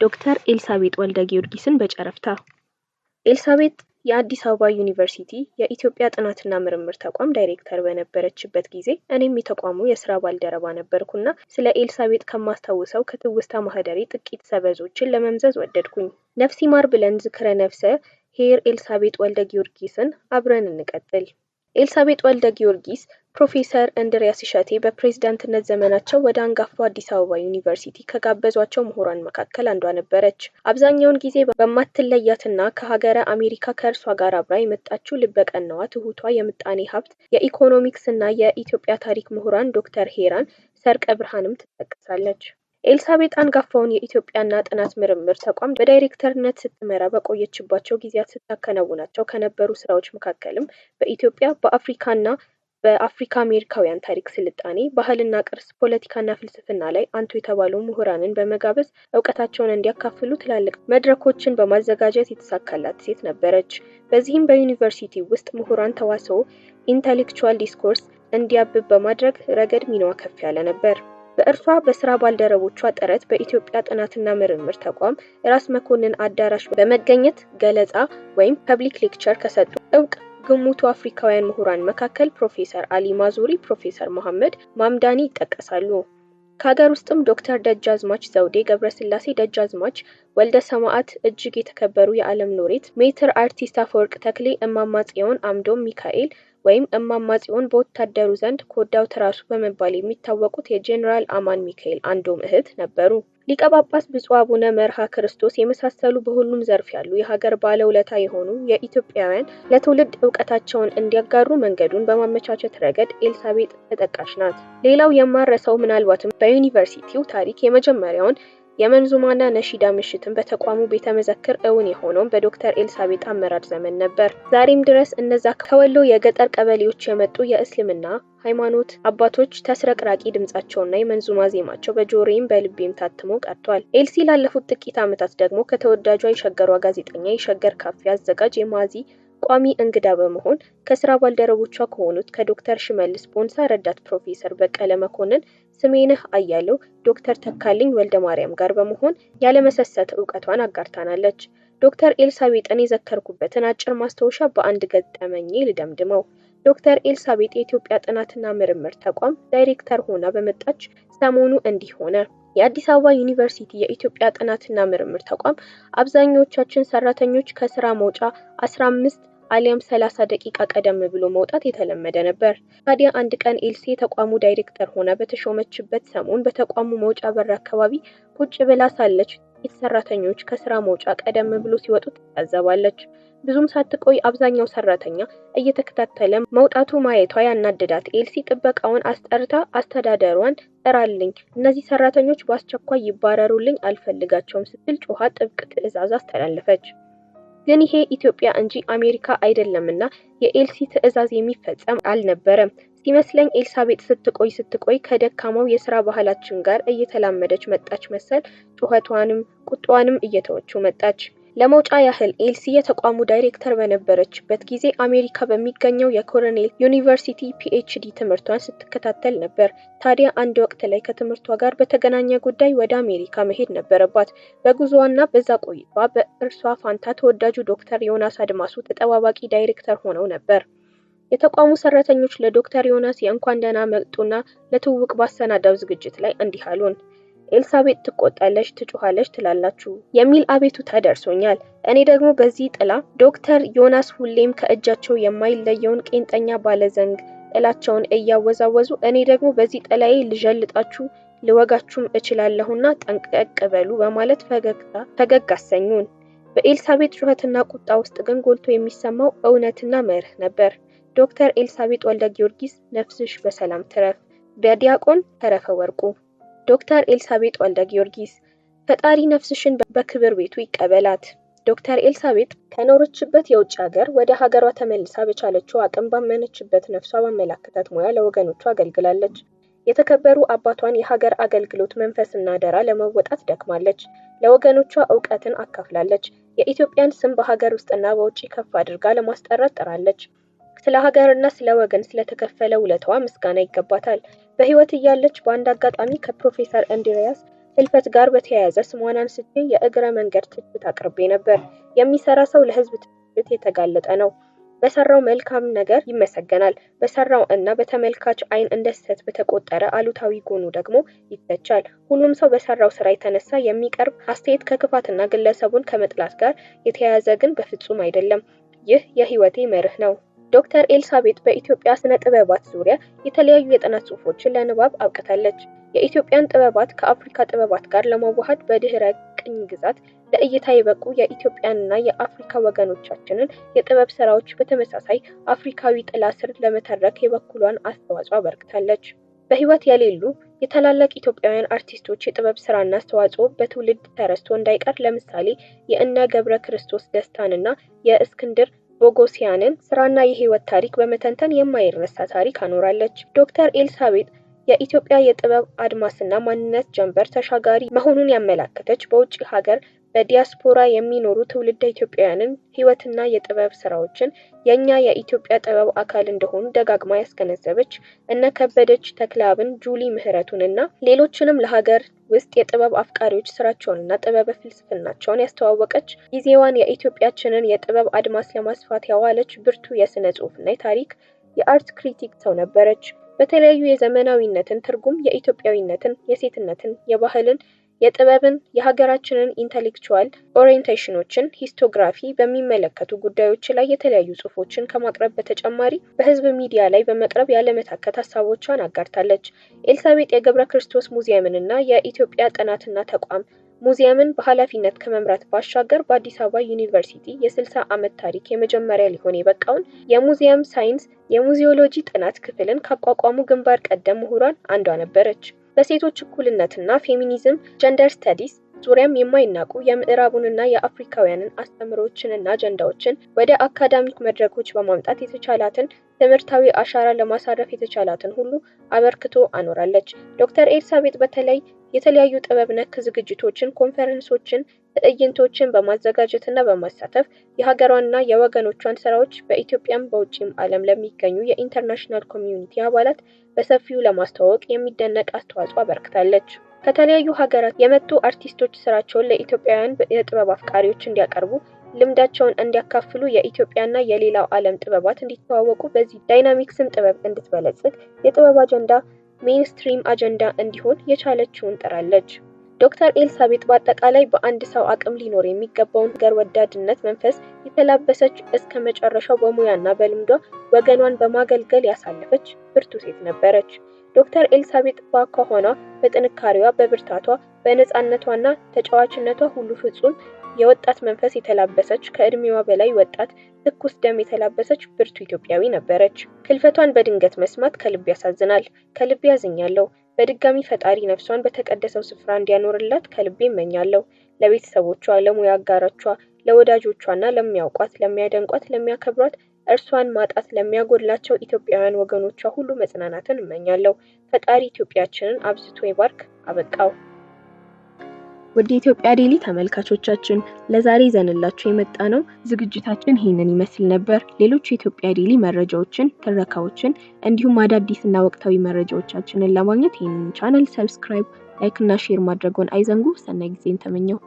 ዶክተር ኤልሳቤጥ ወልደ ጊዮርጊስን በጨረፍታ። ኤልሳቤጥ የአዲስ አበባ ዩኒቨርሲቲ የኢትዮጵያ ጥናትና ምርምር ተቋም ዳይሬክተር በነበረችበት ጊዜ እኔም የተቋሙ የስራ ባልደረባ ነበርኩና ስለ ኤልሳቤጥ ከማስታውሰው ከትውስታ ማህደሬ ጥቂት ሰበዞችን ለመምዘዝ ወደድኩኝ። ነፍስ ይማር ብለን ዝክረ ነፍሰ ሄር ኤልሳቤጥ ወልደ ጊዮርጊስን አብረን እንቀጥል። ኤልሳቤጥ ወልደ ጊዮርጊስ ፕሮፌሰር እንድሪያስ እሸቴ በፕሬዝዳንትነት ዘመናቸው ወደ አንጋፋው አዲስ አበባ ዩኒቨርሲቲ ከጋበዟቸው ምሁራን መካከል አንዷ ነበረች። አብዛኛውን ጊዜ በማትለያትና ከሀገረ አሜሪካ ከእርሷ ጋር አብራ የመጣችው ልበቀናዋ ትሁቷ የምጣኔ ሀብት የኢኮኖሚክስና የኢትዮጵያ ታሪክ ምሁራን ዶክተር ሄራን ሰርቀ ብርሃንም ትጠቀሳለች። ኤልሳቤጥ አንጋፋውን የኢትዮጵያና ጥናት ምርምር ተቋም በዳይሬክተርነት ስትመራ በቆየችባቸው ጊዜያት ስታከናውናቸው ከነበሩ ስራዎች መካከልም በኢትዮጵያ በአፍሪካና በአፍሪካ አሜሪካውያን ታሪክ ስልጣኔ፣ ባህልና ቅርስ፣ ፖለቲካና ፍልስፍና ላይ አንቱ የተባሉ ምሁራንን በመጋበዝ እውቀታቸውን እንዲያካፍሉ ትላልቅ መድረኮችን በማዘጋጀት የተሳካላት ሴት ነበረች። በዚህም በዩኒቨርሲቲ ውስጥ ምሁራን ተዋስኦ ኢንተሌክቹዋል ዲስኮርስ እንዲያብብ በማድረግ ረገድ ሚናዋ ከፍ ያለ ነበር። በእርሷ በስራ ባልደረቦቿ ጥረት በኢትዮጵያ ጥናትና ምርምር ተቋም ራስ መኮንን አዳራሽ በመገኘት ገለጻ ወይም ፐብሊክ ሌክቸር ከሰጡ እውቅ ግሙቱ አፍሪካውያን ምሁራን መካከል ፕሮፌሰር አሊ ማዙሪ፣ ፕሮፌሰር መሐመድ ማምዳኒ ይጠቀሳሉ። ከሀገር ውስጥም ዶክተር ደጃዝማች ዘውዴ ገብረስላሴ ደጃዝማች ወልደ ሰማዕት እጅግ የተከበሩ የዓለም ሎሬት ሜትር አርቲስት አፈወርቅ ተክሌ፣ እማማ ጽዮን አምዶም ሚካኤል ወይም እማማ ጽዮን በወታደሩ ዘንድ ኮዳው ትራሱ በመባል የሚታወቁት የጄኔራል አማን ሚካኤል አንዶም እህት ነበሩ። ሊቀ ጳጳስ ብፁዕ አቡነ መርሃ ክርስቶስ የመሳሰሉ በሁሉም ዘርፍ ያሉ የሀገር ባለውለታ የሆኑ የኢትዮጵያውያን ለትውልድ እውቀታቸውን እንዲያጋሩ መንገዱን በማመቻቸት ረገድ ኤልሳቤጥ ተጠቃሽ ናት። ሌላው የማረሰው ምናልባትም በዩኒቨርሲቲው ታሪክ የመጀመሪያውን የመንዙማና ነሺዳ ምሽትን በተቋሙ ቤተ መዘክር እውን የሆነው በዶክተር ኤልሳቤጥ አመራር ዘመን ነበር። ዛሬም ድረስ እነዛ ከወሎ የገጠር ቀበሌዎች የመጡ የእስልምና ሃይማኖት አባቶች ተስረቅራቂ ድምጻቸውና የመንዙማ ዜማቸው በጆሮዬም በልቤም ታትሞ ቀርቷል። ኤልሲ ላለፉት ጥቂት ዓመታት ደግሞ ከተወዳጇ የሸገሯ ጋዜጠኛ የሸገር ካፌ አዘጋጅ የማዚ ቋሚ እንግዳ በመሆን ከስራ ባልደረቦቿ ከሆኑት ከዶክተር ሽመልስ ቦንሳ፣ ረዳት ፕሮፌሰር በቀለ መኮንን፣ ስሜነህ አያለው፣ ዶክተር ተካልኝ ወልደ ማርያም ጋር በመሆን ያለመሰሰት እውቀቷን አጋርታናለች። ዶክተር ኤልሳቤጥን የዘከርኩበትን አጭር ማስታወሻ በአንድ ገጠመኝ ልደምድመው። ዶክተር ኤልሳቤጥ የኢትዮጵያ ጥናትና ምርምር ተቋም ዳይሬክተር ሆና በመጣች ሰሞኑ እንዲህ ሆነ። የአዲስ አበባ ዩኒቨርሲቲ የኢትዮጵያ ጥናትና ምርምር ተቋም አብዛኞቻችን ሰራተኞች ከስራ መውጫ 15 አሊያም 30 ደቂቃ ቀደም ብሎ መውጣት የተለመደ ነበር። ታዲያ አንድ ቀን ኤልሲ የተቋሙ ዳይሬክተር ሆና በተሾመችበት ሰሞን በተቋሙ መውጫ በር አካባቢ ቁጭ ብላ ሳለች ጥቂት ሰራተኞች ከስራ መውጫ ቀደም ብሎ ሲወጡ ትታዘባለች። ብዙም ሳትቆይ አብዛኛው ሰራተኛ እየተከታተለ መውጣቱ ማየቷ ያናደዳት ኤልሲ ጥበቃውን አስጠርታ አስተዳደሯን ጥራልኝ፣ እነዚህ ሰራተኞች በአስቸኳይ ይባረሩልኝ፣ አልፈልጋቸውም ስትል ጮኻ ጥብቅ ትዕዛዝ አስተላለፈች። ግን ይሄ ኢትዮጵያ እንጂ አሜሪካ አይደለምና የኤልሲ ትዕዛዝ የሚፈጸም አልነበረም። ሲመስለኝ ኤልሳቤጥ ስትቆይ ከደካማው የስራ ባህላችን ጋር እየተላመደች መጣች መሰል ጩኸቷንም ቁጣዋንም እየተወችው መጣች። ለመውጫ ያህል ኤልሲ የተቋሙ ዳይሬክተር በነበረችበት ጊዜ አሜሪካ በሚገኘው የኮርኔል ዩኒቨርሲቲ ፒኤችዲ ትምህርቷን ስትከታተል ነበር። ታዲያ አንድ ወቅት ላይ ከትምህርቷ ጋር በተገናኘ ጉዳይ ወደ አሜሪካ መሄድ ነበረባት። በጉዞዋና በዛ ቆይቷ በእርሷ ፋንታ ተወዳጁ ዶክተር ዮናስ አድማሱ ተጠባባቂ ዳይሬክተር ሆነው ነበር። የተቋሙ ሰራተኞች ለዶክተር ዮናስ የእንኳን ደህና መጡና ለትውውቅ ባሰናዳው ዝግጅት ላይ እንዲህ አሉን። ኤልሳቤጥ ትቆጣለች፣ ትጮኻለች ትላላችሁ የሚል አቤቱታ ደርሶኛል። እኔ ደግሞ በዚህ ጥላ ዶክተር ዮናስ ሁሌም ከእጃቸው የማይለየውን ቄንጠኛ ባለዘንግ ጥላቸውን እያወዛወዙ እኔ ደግሞ በዚህ ጥላዬ ልጀልጣችሁ ልወጋችሁም እችላለሁና ጠንቀቅ በሉ በማለት ፈገግ አሰኙን። በኤልሳቤጥ ጩኸትና ቁጣ ውስጥ ግን ጎልቶ የሚሰማው እውነትና መርህ ነበር። ዶክተር ኤልሳቤጥ ወልደ ጊዮርጊስ ነፍስሽ በሰላም ትረፍ። በዲያቆን ተረፈ ወርቁ። ዶክተር ኤልሳቤጥ ወልደ ጊዮርጊስ ፈጣሪ ነፍስሽን በክብር ቤቱ ይቀበላት። ዶክተር ኤልሳቤጥ ከኖረችበት የውጭ ሀገር ወደ ሀገሯ ተመልሳ በቻለችው አቅም ባመነችበት ነፍሷ ባመላከታት ሙያ ለወገኖቿ አገልግላለች። የተከበሩ አባቷን የሀገር አገልግሎት መንፈስና አደራ ለመወጣት ደክማለች። ለወገኖቿ እውቀትን አካፍላለች። የኢትዮጵያን ስም በሀገር ውስጥና በውጭ ከፍ አድርጋ ለማስጠራት ጥራለች። ስለ ሀገርና ስለ ወገን ስለተከፈለ ውለታዋ ምስጋና ይገባታል። በህይወት እያለች በአንድ አጋጣሚ ከፕሮፌሰር እንድሪያስ ህልፈት ጋር በተያያዘ ስሟን አንስቼ የእግረ መንገድ ትችት አቅርቤ ነበር። የሚሰራ ሰው ለህዝብ ትችት የተጋለጠ ነው። በሰራው መልካም ነገር ይመሰገናል። በሰራው እና በተመልካች አይን እንደ ስህተት በተቆጠረ አሉታዊ ጎኑ ደግሞ ይተቻል። ሁሉም ሰው በሰራው ስራ የተነሳ የሚቀርብ አስተያየት ከክፋትና ግለሰቡን ከመጥላት ጋር የተያያዘ ግን በፍጹም አይደለም። ይህ የህይወቴ መርህ ነው። ዶክተር ኤልሳቤጥ በኢትዮጵያ ስነ ጥበባት ዙሪያ የተለያዩ የጥናት ጽሑፎችን ለንባብ አብቅታለች። የኢትዮጵያን ጥበባት ከአፍሪካ ጥበባት ጋር ለማዋሃድ በድህረ ቅኝ ግዛት ለእይታ የበቁ የኢትዮጵያንና የአፍሪካ ወገኖቻችንን የጥበብ ስራዎች በተመሳሳይ አፍሪካዊ ጥላ ስር ለመተረክ የበኩሏን አስተዋጽኦ አበርክታለች። በህይወት የሌሉ የታላላቅ ኢትዮጵያውያን አርቲስቶች የጥበብ ስራና አስተዋጽኦ በትውልድ ተረስቶ እንዳይቀር ለምሳሌ የእነ ገብረ ክርስቶስ ደስታንና የእስክንድር ቦጎሲያንን ስራና የህይወት ታሪክ በመተንተን የማይረሳ ታሪክ አኖራለች። ዶክተር ኤልሳቤጥ የኢትዮጵያ የጥበብ አድማስና ማንነት ጀንበር ተሻጋሪ መሆኑን ያመላከተች በውጭ ሀገር በዲያስፖራ የሚኖሩ ትውልደ ኢትዮጵያውያንን ህይወትና የጥበብ ስራዎችን የኛ የኢትዮጵያ ጥበብ አካል እንደሆኑ ደጋግማ ያስገነዘበች እነ ከበደች ተክለአብን፣ ጁሊ ምህረቱንና ሌሎችንም ለሀገር ውስጥ የጥበብ አፍቃሪዎች ስራቸውንና ጥበብ ፍልስፍናቸውን ያስተዋወቀች ጊዜዋን የኢትዮጵያችንን የጥበብ አድማስ ለማስፋት ያዋለች ብርቱ የስነ ጽሁፍና የታሪክ የአርት ክሪቲክ ሰው ነበረች። በተለያዩ የዘመናዊነትን ትርጉም የኢትዮጵያዊነትን፣ የሴትነትን፣ የባህልን፣ የጥበብን፣ የሀገራችንን ኢንተሌክቹዋል ኦሪየንቴሽኖችን ሂስቶግራፊ በሚመለከቱ ጉዳዮች ላይ የተለያዩ ጽሁፎችን ከማቅረብ በተጨማሪ በህዝብ ሚዲያ ላይ በመቅረብ ያለመታከት ሀሳቦቿን አጋርታለች። ኤልሳቤጥ የገብረ ክርስቶስ ሙዚየምንና የኢትዮጵያ ጥናትና ተቋም ሙዚየምን በኃላፊነት ከመምራት ባሻገር በአዲስ አበባ ዩኒቨርሲቲ የ60 ዓመት ታሪክ የመጀመሪያ ሊሆን የበቃውን የሙዚየም ሳይንስ የሙዚዮሎጂ ጥናት ክፍልን ካቋቋሙ ግንባር ቀደም ምሁራን አንዷ ነበረች። በሴቶች እኩልነትና ፌሚኒዝም ጀንደር ስተዲስ ዙሪያም የማይናቁ የምዕራቡንና የአፍሪካውያንን አስተምሮችንና አጀንዳዎችን ወደ አካዳሚክ መድረኮች በማምጣት የተቻላትን ትምህርታዊ አሻራ ለማሳረፍ የተቻላትን ሁሉ አበርክቶ አኖራለች። ዶክተር ኤልሳቤጥ በተለይ የተለያዩ ጥበብ ነክ ዝግጅቶችን፣ ኮንፈረንሶችን፣ ትዕይንቶችን በማዘጋጀትና በማሳተፍ የሀገሯንና የወገኖቿን ስራዎች በኢትዮጵያም በውጭም ዓለም ለሚገኙ የኢንተርናሽናል ኮሚዩኒቲ አባላት በሰፊው ለማስተዋወቅ የሚደነቅ አስተዋጽኦ አበርክታለች። ከተለያዩ ሀገራት የመጡ አርቲስቶች ስራቸውን ለኢትዮጵያውያን የጥበብ አፍቃሪዎች እንዲያቀርቡ፣ ልምዳቸውን እንዲያካፍሉ፣ የኢትዮጵያና የሌላው ዓለም ጥበባት እንዲተዋወቁ፣ በዚህ ዳይናሚክስም ጥበብ እንድትበለጽግ የጥበብ አጀንዳ ሜንስትሪም አጀንዳ እንዲሆን የቻለችውን ጥራለች። ዶክተር ኤልሳቤጥ በአጠቃላይ በአንድ ሰው አቅም ሊኖር የሚገባውን ሀገር ወዳድነት መንፈስ የተላበሰች እስከ መጨረሻው በሙያና በልምዷ ወገኗን በማገልገል ያሳለፈች ብርቱ ሴት ነበረች። ዶክተር ኤልሳቤጥ በአኳኋኗ፣ በጥንካሬዋ፣ በብርታቷ፣ በነፃነቷና ተጫዋችነቷ ሁሉ ፍጹም የወጣት መንፈስ የተላበሰች ከእድሜዋ በላይ ወጣት ትኩስ ደም የተላበሰች ብርቱ ኢትዮጵያዊ ነበረች። ህልፈቷን በድንገት መስማት ከልብ ያሳዝናል። ከልብ ያዝኛለሁ። በድጋሚ ፈጣሪ ነፍሷን በተቀደሰው ስፍራ እንዲያኖርላት ከልቤ እመኛለሁ። ለቤተሰቦቿ፣ ለሙያ አጋሮቿ፣ ለወዳጆቿና ለሚያውቋት፣ ለሚያደንቋት፣ ለሚያከብሯት እርሷን ማጣት ለሚያጎድላቸው ኢትዮጵያውያን ወገኖቿ ሁሉ መጽናናትን እመኛለሁ። ፈጣሪ ኢትዮጵያችንን አብዝቶ ይባርክ። አበቃው። ወደ ኢትዮጵያ ዴሊ ተመልካቾቻችን ለዛሬ ይዘንላችሁ የመጣነው ዝግጅታችን ይህንን ይመስል ነበር። ሌሎች የኢትዮጵያ ዴሊ መረጃዎችን፣ ትረካዎችን እንዲሁም አዳዲስና ወቅታዊ መረጃዎቻችንን ለማግኘት ይህንን ቻናል ሰብስክራይብ፣ ላይክ እና ሼር ማድረግዎን አይዘንጉ። ሰናይ ጊዜን ተመኘው።